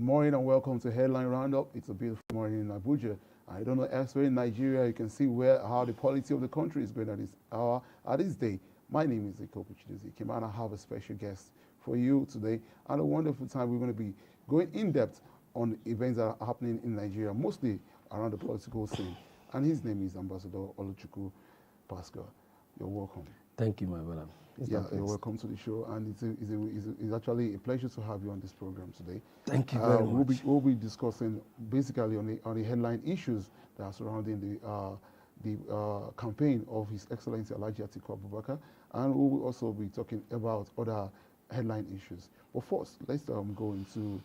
morning and welcome to Headline Roundup. It's a beautiful morning in Abuja. I don't know elsewhere in Nigeria. You can see how the polity of the country is going at this hour, at this day. My name is Atiku Chiduzi. And I have a special guest for you today and a wonderful time. We're going to be going in depth on events that are happening in Nigeria, mostly around the political scene. And his name is Ambassador Atiku Pascal. You're welcome. Thank you, my brother. You're welcome to the show, and it's actually a pleasure to have you on this program today. Thank you very much. We'll be discussing basically on the headline issues that are surrounding the campaign of His Excellency Alhaji Atiku Abubakar, and we will also be talking about other headline issues. But first, let's go into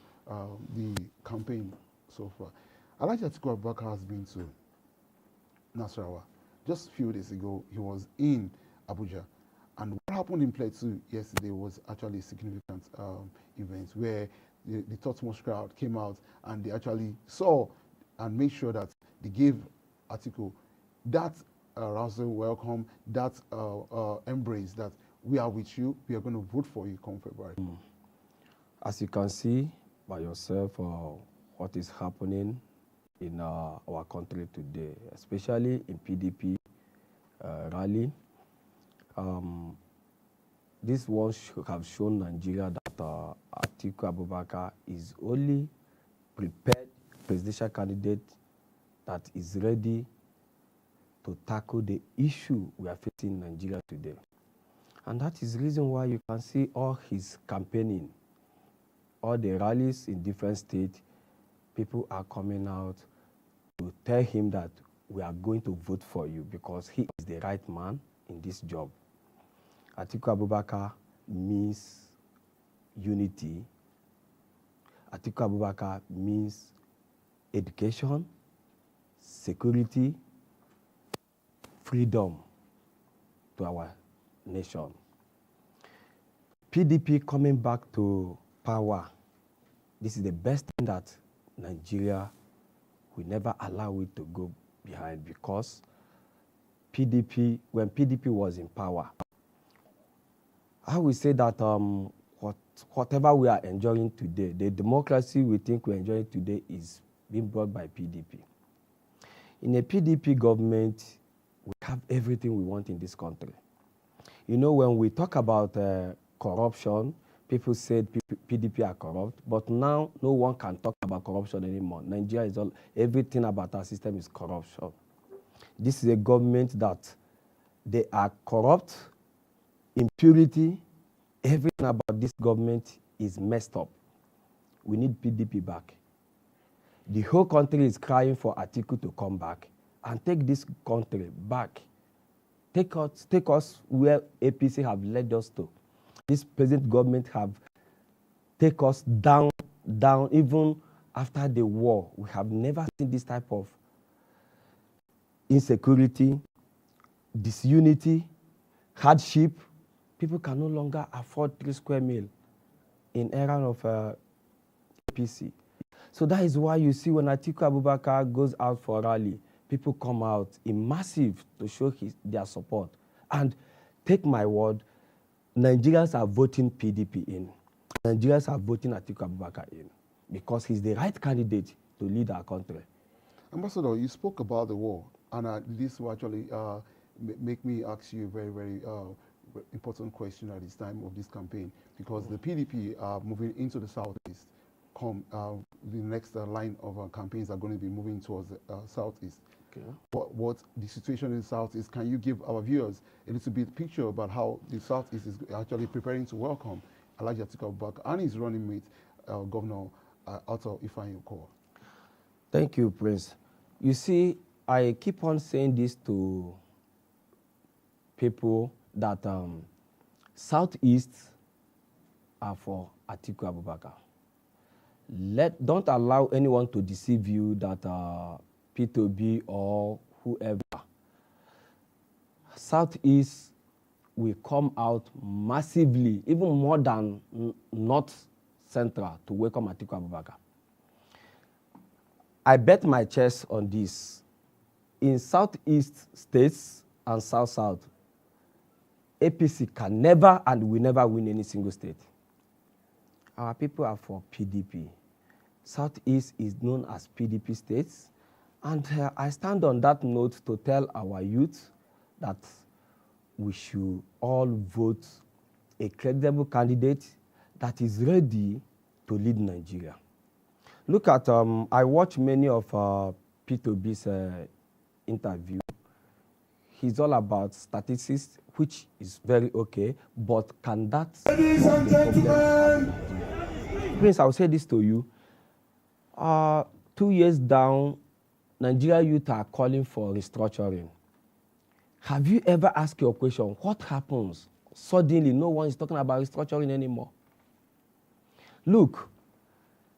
the campaign so far. Alhaji Atiku Abubakar has been to Nasarawa. Just a few days ago, he was in Abuja. And what happened in Plateau yesterday was actually a significant event where the topmost crowd came out and they actually saw and made sure that they gave Atiku that rousing welcome, that embrace that we are with you, we are going to vote for you come February. As you can see by yourself, what is happening in our country today, especially in PDP rally. This one should have shown Nigeria that Atiku Abubakar is only prepared presidential candidate that is ready to tackle the issue we are facing in Nigeria today. And that is the reason why you can see all his campaigning, all the rallies in different states, people are coming out to tell him that we are going to vote for you because he is the right man in this job. Atiku Abubakar means unity. Atiku Abubakar means education, security, freedom to our nation. PDP coming back to power, this is the best thing that Nigeria will never allow it to go behind, because PDP, when PDP was in power, I will say that whatever we are enjoying today, the democracy we think we're enjoying today is being brought by PDP. In a PDP government, we have everything we want in this country. You know, when we talk about corruption, people said PDP are corrupt, but now no one can talk about corruption anymore. Nigeria is everything about our system is corruption. This is a government that they are corrupt, impurity, everything about this government is messed up. We need PDP back. The whole country is crying for Atiku to come back and take this country back. Take us where APC have led us to. This present government have taken us down, even after the war. We have never seen this type of insecurity, disunity, hardship. People can no longer afford 3 square meals in era of APC. So that is why you see when Atiku Abubakar goes out for a rally, people come out in massive to show their support. And take my word, Nigerians are voting PDP in. Nigerians are voting Atiku Abubakar in because he's the right candidate to lead our country. Ambassador, you spoke about the war, and this will actually make me ask you a very, very important question at this time of this campaign, because the PDP are moving into the southeast. The next line of campaigns are going to be moving towards the southeast. Okay. What the situation in the southeast? Can you give our viewers a little bit picture about how the southeast is actually preparing to welcome Alhaji Atiku Abubakar and his running mate, Governor Otto Ifeanyi? Thank you, Prince. You see, I keep on saying this to people that southeast are for Atiku Abubakar. Don't allow anyone to deceive you that P2B or whoever. Southeast will come out massively, even more than North Central, to welcome Atiku Abubakar. I bet my chest on this. In Southeast states and South-South, APC can never and will never win any single state. Our people are for PDP. Southeast is known as PDP states. And I stand on that note to tell our youth that we should all vote a credible candidate that is ready to lead Nigeria. Look at, I watch many of P2B's interview. He's all about statistics, which is very okay, but can that solve the problem we have in Nigeria? Prince, I'll say this to you. 2 years down, Nigeria youth are calling for restructuring. Have you ever asked your question, what happens? Suddenly, no one is talking about restructuring anymore. Look,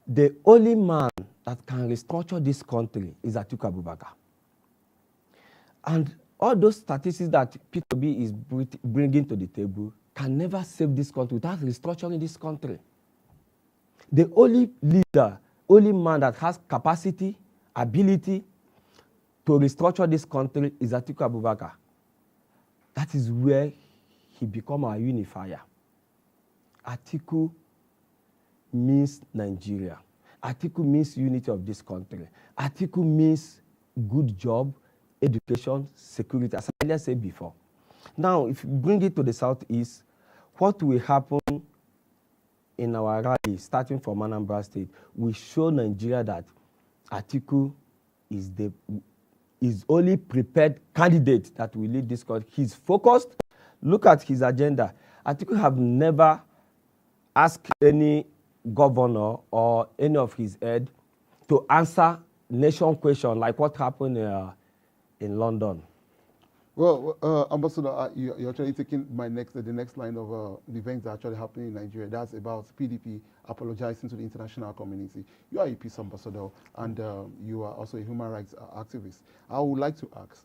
the only man that can restructure this country is Atiku Abubakar. And all those statistics that P2B is bringing to the table can never save this country without restructuring this country. The only leader, only man that has capacity, ability to restructure this country is Atiku Abubakar. That is where he become our unifier. Atiku means Nigeria. Atiku means unity of this country. Atiku means good job, education, security, as I said before. Now, if you bring it to the Southeast, what will happen in our rally, starting from Anambra State, will show Nigeria that Atiku is only prepared candidate that will lead this country. He's focused. Look at his agenda. Atiku have never asked any governor or any of his head to answer nation question like what happened in London. Well, Ambassador, you're actually taking the next line of the events that are actually happening in Nigeria. That's about PDP apologizing to the international community. You are a peace ambassador, and you are also a human rights activist. I would like to ask,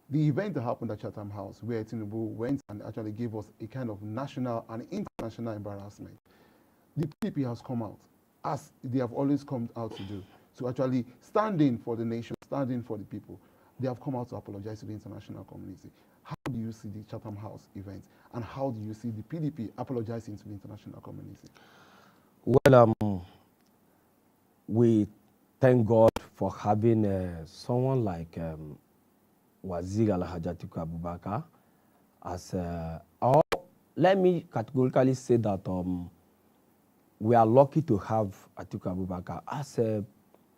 the event that happened at Chatham House, where Tinubu went and actually gave us a kind of national and international embarrassment, the PDP has come out, as they have always come out to do, to actually stand in for the nation, stand in for the people. They have come out to apologize to the international community. How do you see the Chatham House event, and how do you see the PDP apologizing to the international community? Well, we thank God for having someone like Wazir Alhaji Atiku Abubakar as, or let me categorically say that we are lucky to have Atiku Abubakar as a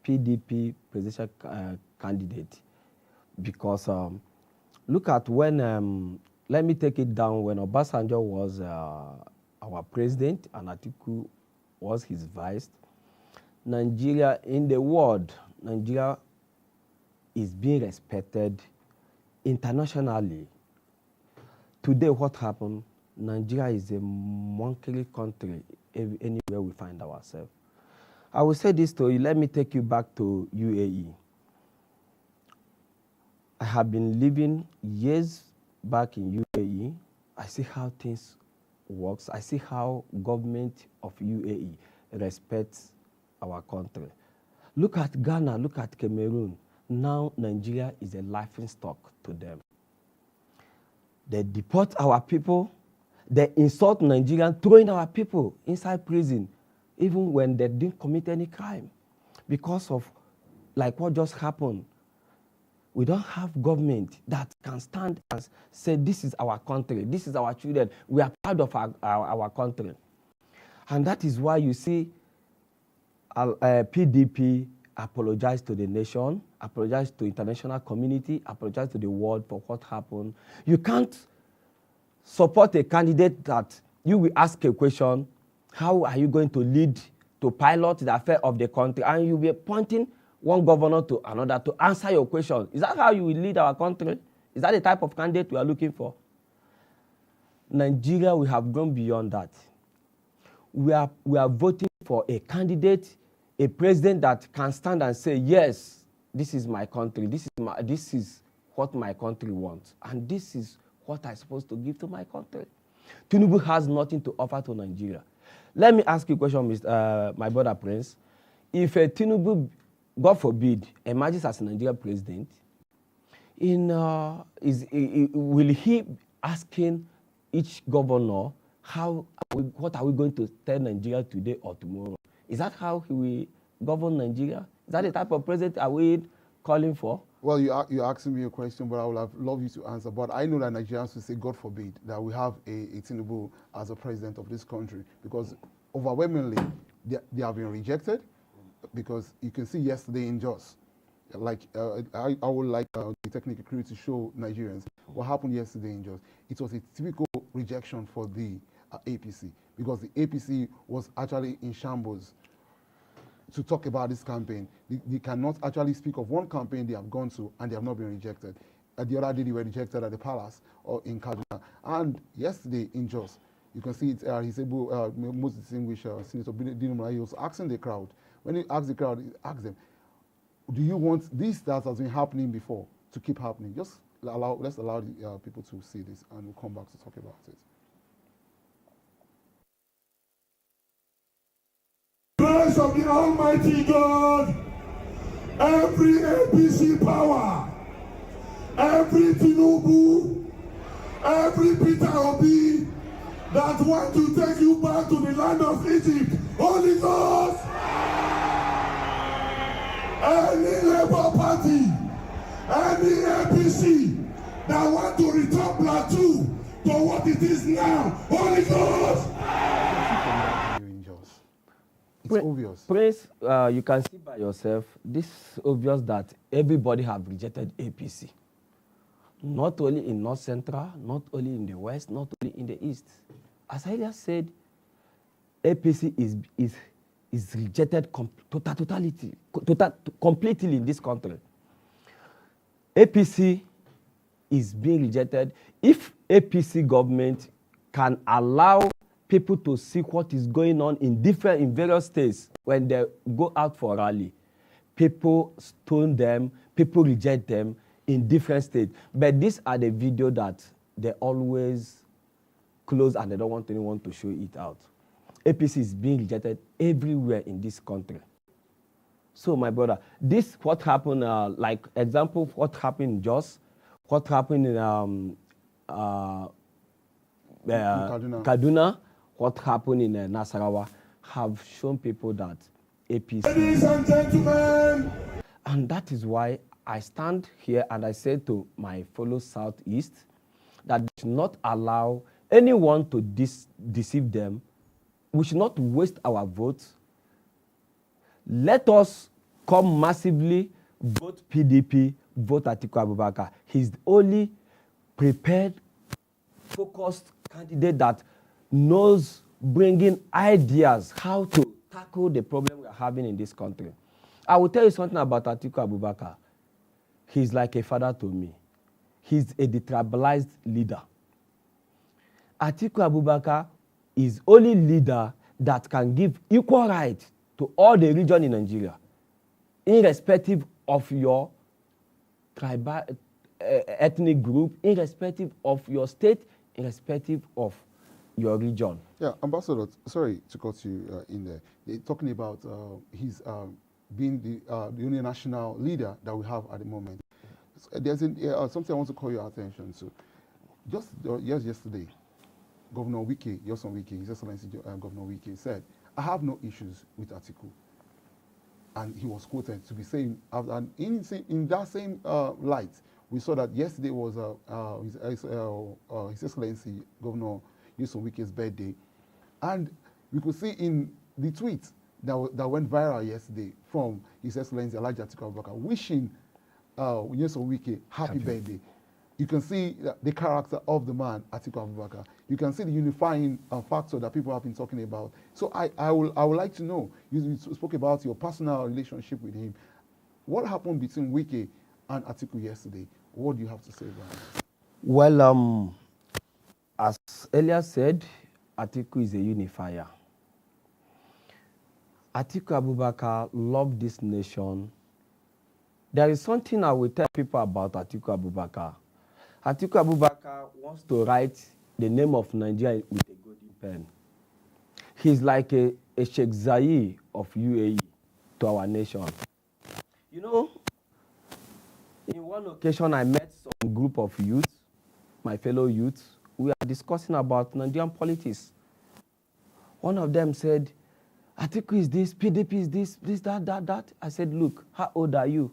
PDP presidential candidate. Because look at when, let me take it down, when Obasanjo was our president and Atiku was his vice, Nigeria, in the world, Nigeria is being respected internationally. Today, what happened? Nigeria is a monkey country anywhere we find ourselves. I will say this to you, let me take you back to UAE. I have been living years back in UAE. I see how things works. I see how government of UAE respects our country. Look at Ghana, look at Cameroon. Now Nigeria is a laughing stock to them. They deport our people. They insult Nigerians, throwing our people inside prison, even when they didn't commit any crime. Because of like what just happened. We don't have government that can stand and say, this is our country, this is our children, we are proud of our country. And that is why you see PDP apologize to the nation, apologize to international community, apologize to the world for what happened. You can't support a candidate that you will ask a question, how are you going to lead to pilot the affair of the country? And you'll be pointing one governor to another to answer your question. Is that how you will lead our country? Is that the type of candidate we are looking for? Nigeria, we have gone beyond that. We are voting for a candidate, a president that can stand and say, yes, this is my country, this is what my country wants, and this is what I'm supposed to give to my country. Tinubu has nothing to offer to Nigeria. Let me ask you a question, my brother Prince. If Tinubu, God forbid, emerges as a Nigerian president, will he asking each governor what are we going to tell Nigeria today or tomorrow? Is that how he will govern Nigeria? Is that the type of president are we calling for? Well, you're asking me a question, but I would have loved you to answer. But I know that Nigerians will say, God forbid, that we have a Tinubu as a president of this country, because overwhelmingly they have been rejected. Because you can see yesterday in Jos, like I would like the technical crew to show Nigerians what happened yesterday in Jos. It was a typical rejection for the APC, because the APC was actually in shambles to talk about this campaign. They cannot actually speak of one campaign they have gone to and they have not been rejected. The other day they were rejected at the palace or in Kaduna. And yesterday in Jos, you can see it, his able, most distinguished Senator Dino Melaye was asking the crowd. When he asked the crowd, he asked them, do you want this that has been happening before to keep happening? Just let's allow the, people to see this, and we'll come back to talk about it. Grace of the Almighty God, every APC power, every Tinubu, every Peter Obi that want to take you back to the land of Egypt, Holy Ghost, any Labour Party, any APC that want to return Plateau to what it is now, Holy Ghost. It's obvious. Prince, you can see by yourself, this is obvious that everybody have rejected APC. Not only in North Central, not only in the West, not only in the East. As I just said, APC is rejected completely in this country. APC is being rejected. If APC government can allow people to see what is going on in various states when they go out for rally, people stone them, people reject them in different states. But these are the video that they always close and they don't want anyone to show it out. APC is being rejected everywhere in this country. So, my brother, this what happened, like example, what happened in Jos, what happened in Kaduna, what happened in Nasarawa, have shown people that APC. Ladies and gentlemen, and that is why I stand here and I say to my fellow Southeast that we should not allow anyone to deceive them. We should not waste our votes. Let us come massively, vote PDP, vote Atiku Abubakar. He's the only prepared, focused candidate that knows bringing ideas how to tackle the problem we are having in this country. I will tell you something about Atiku Abubakar. He's like a father to me. He's a detribalized leader. Atiku Abubakar is only leader that can give equal right to all the region in Nigeria, irrespective of your tribal ethnic group, irrespective of your state, irrespective of your region. Yeah, Ambassador, sorry to cut you in there. They're talking about his being the only national leader that we have at the moment. There's something I want to call your attention to. Just yesterday, Governor Wike, His Excellency Governor Wike said, I have no issues with Atiku. And he was quoted to be saying, and in that same light, we saw that yesterday was His Excellency Governor Wike's birthday. And we could see in the tweet that went viral yesterday from His Excellency Atiku Abubakar wishing Wike happy birthday. You can see the character of the man, Atiku Abubakar. You can see the unifying factor that people have been talking about. So I would like to know, you spoke about your personal relationship with him. What happened between Wike and Atiku yesterday? What do you have to say about it? Well, as earlier said, Atiku is a unifier. Atiku Abubakar loved this nation. There is something I will tell people about Atiku Abubakar. Atiku Abubakar wants to write the name of Nigeria with a golden pen. He's like a Sheikh Zayed of UAE to our nation. You know, in one occasion I met some group of youth, my fellow youths. We are discussing about Nigerian politics. One of them said, Atiku is this, PDP is this, that. I said, look, how old are you?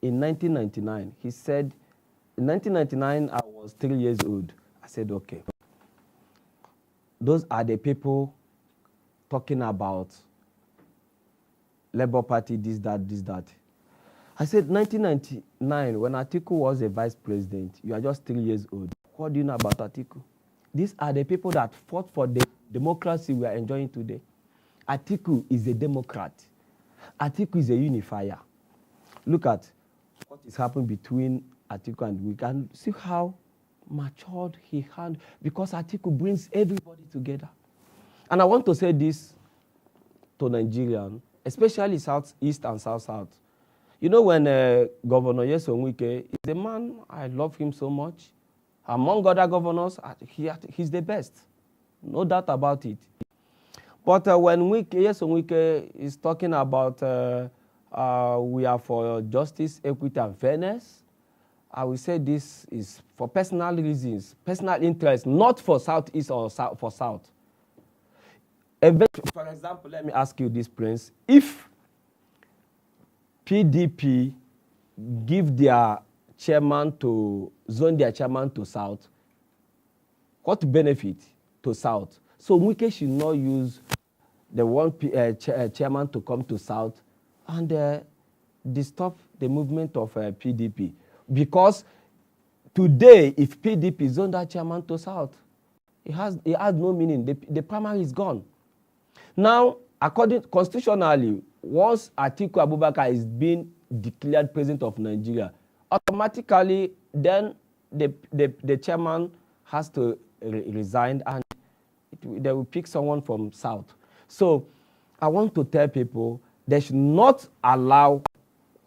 In 1999, he said, in 1999, I was 3 years old. I said, okay. Those are the people talking about Labour Party, this, that. I said, 1999, when Atiku was a vice president, you are just 3 years old. What do you know about Atiku? These are the people that fought for the democracy we are enjoying today. Atiku is a Democrat. Atiku is a unifier. Look at what is happening between Atiku and Wike, and see how matured he had, because Atiku brings everybody together. And I want to say this to Nigerians, especially Southeast and South-South. You know, when Governor Nyesom Wike is a man, I love him so much. Among other governors, he's the best. No doubt about it. But when Nyesom Wike is talking about we are for justice, equity, and fairness, I will say this is for personal reasons, personal interest, not for Southeast or for South. For example, let me ask you this, Prince. If PDP give their chairman to, zone their chairman to South, what benefit to South? So Wike should not use the one chairman to come to South and disturb the movement of PDP. Because today, if PDP zone that chairman to South, it has no meaning. The primary is gone. Now, constitutionally, once Atiku Abubakar is being declared president of Nigeria, automatically then the chairman has to resign, and they will pick someone from South. So I want to tell people they should not allow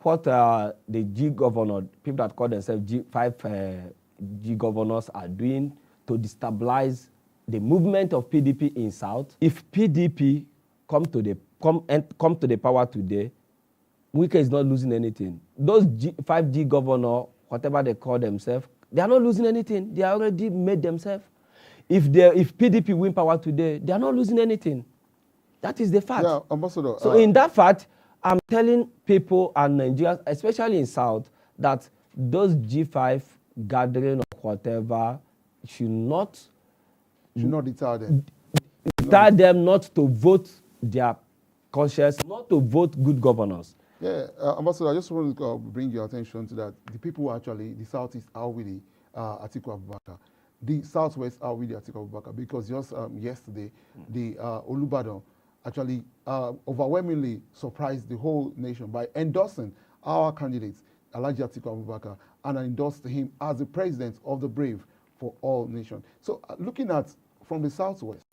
what the G governor, people that call themselves five G governors, are doing to destabilize the movement of PDP in South. If PDP come to the power today, Wike is not losing anything. Those 5G governor, whatever they call themselves, they are not losing anything. They already made themselves. If PDP win power today, they are not losing anything. That is the fact. Yeah, Ambassador. So in that fact, I'm telling people and Nigerians, especially in South, that those G5 gathering or whatever should not deter them. Deter them not to vote their conscience, not to vote good governors. Yeah, Ambassador, I just want to bring your attention to that. The people actually, the Southeast are with the Atiku Abubakar. The Southwest are with the Atiku Abubakar, because just yesterday, the Olubadan actually overwhelmingly surprised the whole nation by endorsing our candidate, Alhaji Atiku Abubakar, and endorsed him as the president of the brave for all nations. So looking at from the Southwest,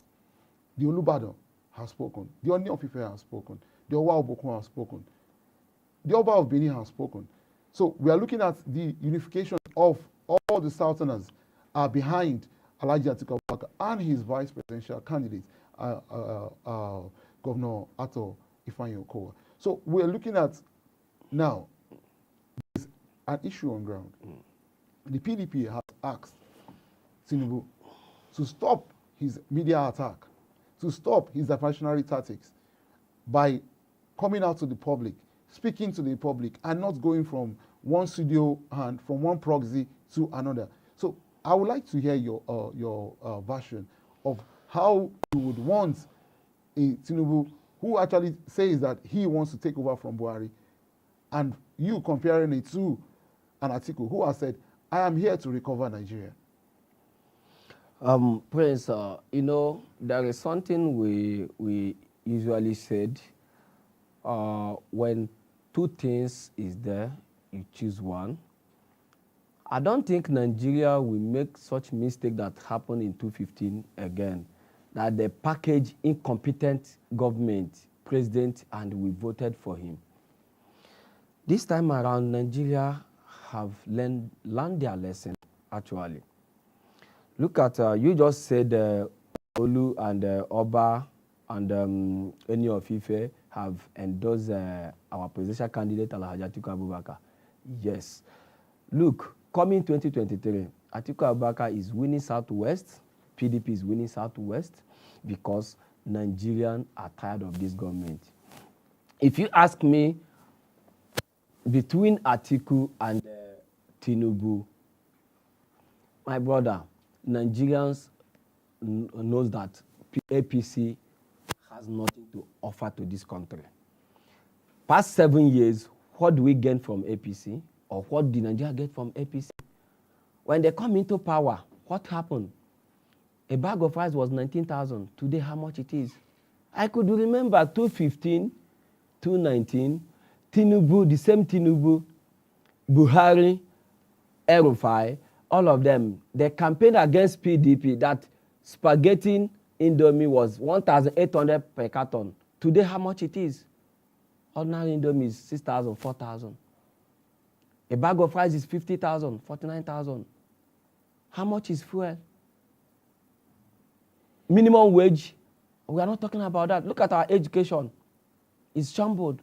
the Olubadan has spoken, the Oni of Ife has spoken, the Owa Obokun has spoken, the Oba of Benin has spoken. So we are looking at the unification of all the Southerners are behind Alhaji Atiku Abubakar and his vice presidential candidate, Governor Ato Ifeanyi Okowa. So we're looking at now there's an issue on ground. The PDP has asked Tinubu to stop his media attack, to stop his diversionary tactics by coming out to the public, speaking to the public, and not going from one studio and from one proxy to another. So I would like to hear your version of how you would want a Tinubu who actually says that he wants to take over from Buhari, and you comparing it to an Atiku who has said, I am here to recover Nigeria. Prince, you know, there is something we usually said, when two things is there, you choose one. I don't think Nigeria will make such mistake that happened in 2015 again, that they package incompetent government, president, and we voted for him. This time around, Nigeria have learned their lesson, actually. Look at, you just said Olu and Oba and Eni of Ife have endorsed our presidential candidate, Alhaji Atiku Abubakar. Yes. Look, coming 2023, Atiku Abubakar is winning Southwest, PDP is winning Southwest, because Nigerians are tired of this government. If you ask me, between Atiku and Tinubu, my brother, Nigerians knows that APC has nothing to offer to this country. Past 7 years, what do we gain from APC? Or what did Nigeria get from APC? When they come into power, what happened? A bag of rice was 19,000. Today, how much it is? I could remember 2015, 2019, Tinubu, the same Tinubu, Buhari, El-Rufai, all of them, they campaigned against PDP that spaghetti Indomie was 1,800 per carton. Today, how much it is? Ordinary Indomie is 6,000, 4,000. A bag of rice is 50,000, 49,000. How much is fuel? Minimum wage, we are not talking about that. Look at our education. It's shambled.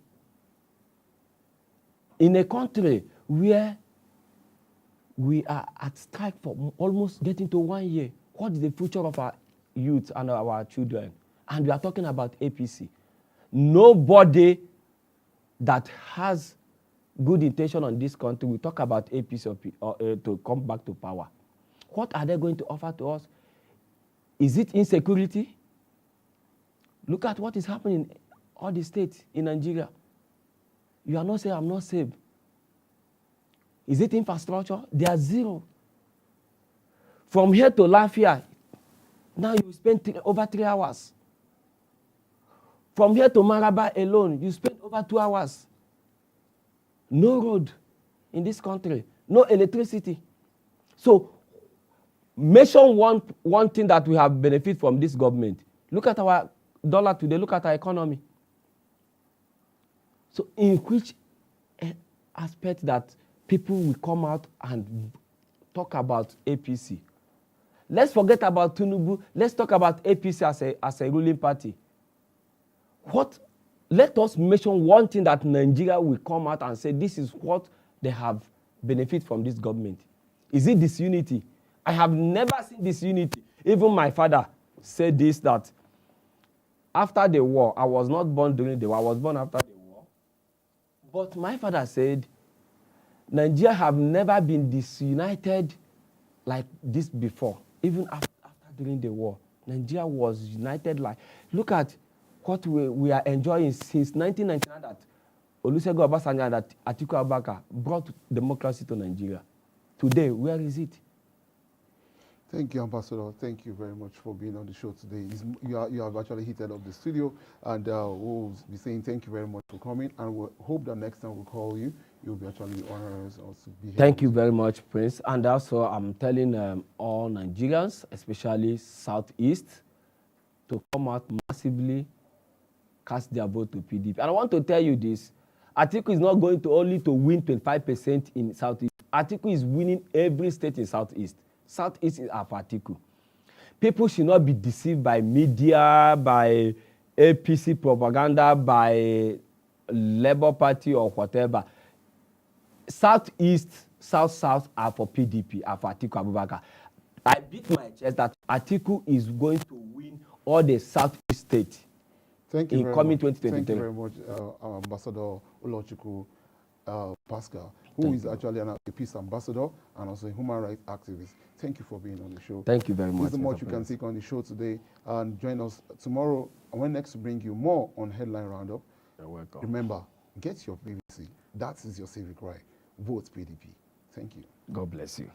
In a country where we are at strike for almost getting to 1 year, what is the future of our youth and our children? And we are talking about APC. Nobody that has good intention on this country will talk about APC to come back to power. What are they going to offer to us? Is it insecurity? Look at what is happening in all the states in Nigeria. You are not saying I'm not safe. Is it infrastructure? They are zero. From here to Lafia, now you spend over 3 hours. From here to Maraba alone, you spend over 2 hours. No road in this country, no electricity. So, mention one thing that we have benefit from this government. Look at our dollar today, look at our economy. So, in which aspect that people will come out and talk about APC? Let's forget about Tinubu. Let's talk about APC as a ruling party. Let us mention one thing that Nigeria will come out and say this is what they have benefit from this government. Is it disunity? I have never seen disunity. Even my father said this, that after the war, I was not born during the war, I was born after the war. But my father said, Nigeria have never been disunited like this before. Even after during the war, Nigeria was united. Like, look at what we are enjoying since 1999 that Olusegun Obasanjo and that Atiku Abubakar brought democracy to Nigeria. Today, where is it? Thank you, Ambassador. Thank you very much for being on the show today. You have actually heated up the studio, and we'll be saying thank you very much for coming, and we hope that next time we call you, you'll be actually honoring us to be here. Thank you very much, Prince. And also, I'm telling all Nigerians, especially Southeast, to come out massively, cast their vote to PDP. And I want to tell you this, Atiku is not going to only to win 25% in Southeast. Atiku is winning every state in Southeast. Southeast is our Atiku. People should not be deceived by media, by APC propaganda, by Labour Party or whatever. Southeast, South are for PDP, are for Atiku Abubakar. I beat my chest that Atiku is going to win all the Southeast states. Thank you in very coming much. 2023. Thank you very much, Ambassador Olochukwu Pascal, who is actually a peace ambassador and also a human rights activist. Thank you for being on the show. Thank you very much. This is much you can take on the show today. And join us tomorrow when next to bring you more on Headline Roundup. You're welcome. Remember, get your BBC. That is your civic right. Vote PDP. Thank you. God bless you.